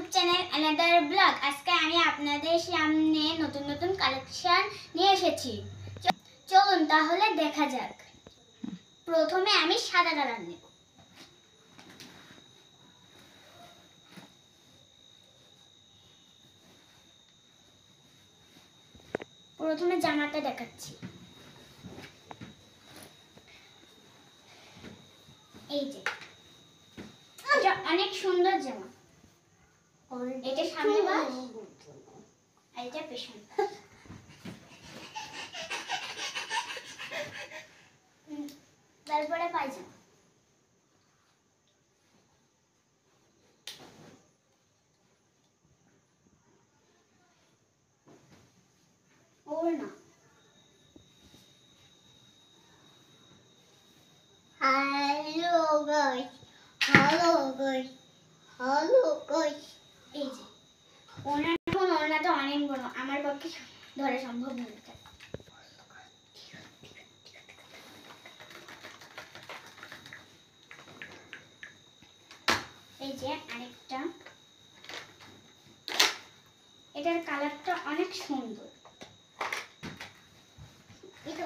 YouTube channel another blog. আজকে আমি আপনাদের সামনে নতুন নতুন কালেকশন নিয়ে এসেছি। চলুন তাহলে দেখা যাক। প্রথমে আমি সাদা কালার নেব। প্রথমে জামাটা দেখাচ্ছি। এই যে এটা অনেক সুন্দর জামা। এটা সামনে বাস, আর এটা পেছনে। তারপরে পায়জামা। ওড়না। Hello guys. এই যে ওড়নাটা অনেক বড়, আমার পক্ষে ধরা সম্ভব নয়। এই যে আরেকটা, এটার কালারটা অনেক সুন্দর। এটা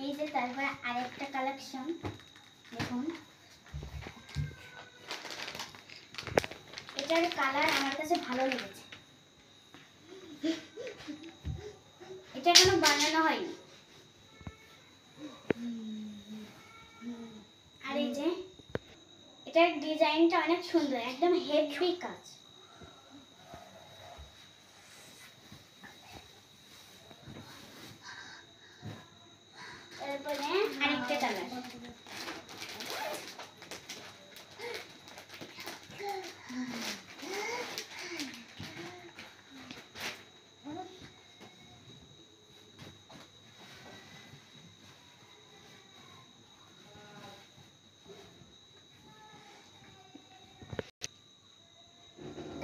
এই যে তারপরে আরেকটা কালেকশন দেখুন। এটার কালার আমার কাছে ভালো লেগেছে। এটা এখনো বানানো হয়নি। আর এই যে এটার ডিজাইনটা অনেক সুন্দর, একদম হেভি কাজ। তারপরে আরেকটা কালার।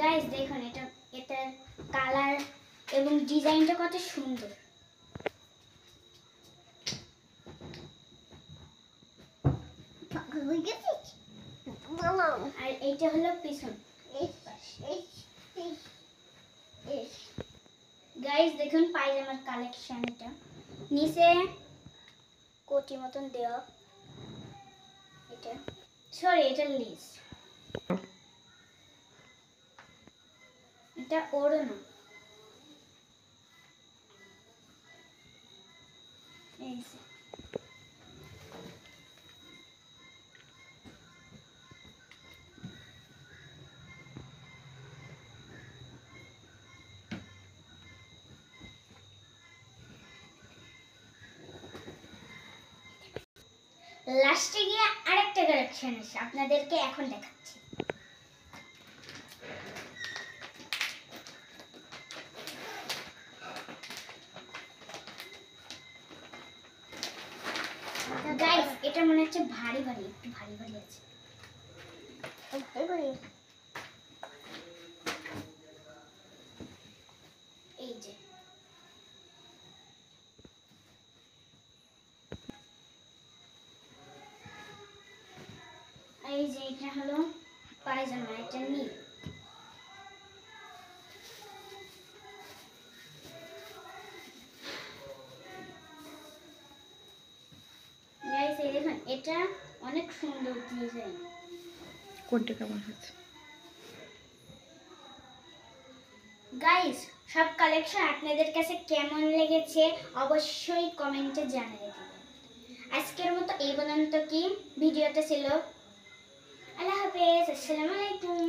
গাইস দেখুন এটার কালার এবং ডিজাইনটা কত সুন্দর। আর এইটা হলো পিছন। গাইস দেখুন পায়জামার কালেকশন। এটা নিচে কোটি মতন দেওয়া, এটা সরি এটা লেস, এটা ওড়না। এই যে লাস্টে গিয়ে আরেকটা কালেকশন আছে, আপনাদেরকে এখন দেখাচ্ছি। গাইস এটা মনে হচ্ছে ভারী ভারী, একটু ভারী ভারী আছে। এই যে এই যে এটা হলো পায়জামা, এটা নীল। গাইস এই দেখুন এটা অনেক সুন্দর ডিজাইন। কোনটা কেমন হয়েছে গাইস? সব কালেকশন আপনাদের কাছে কেমন লেগেছে অবশ্যই কমেন্টে জানিয়ে দিবেন। আজকের মতো এই পর্যন্ত কি ভিডিওটা ছিল। আল্লাহ হাফেজ, আসসালামু আলাইকুম।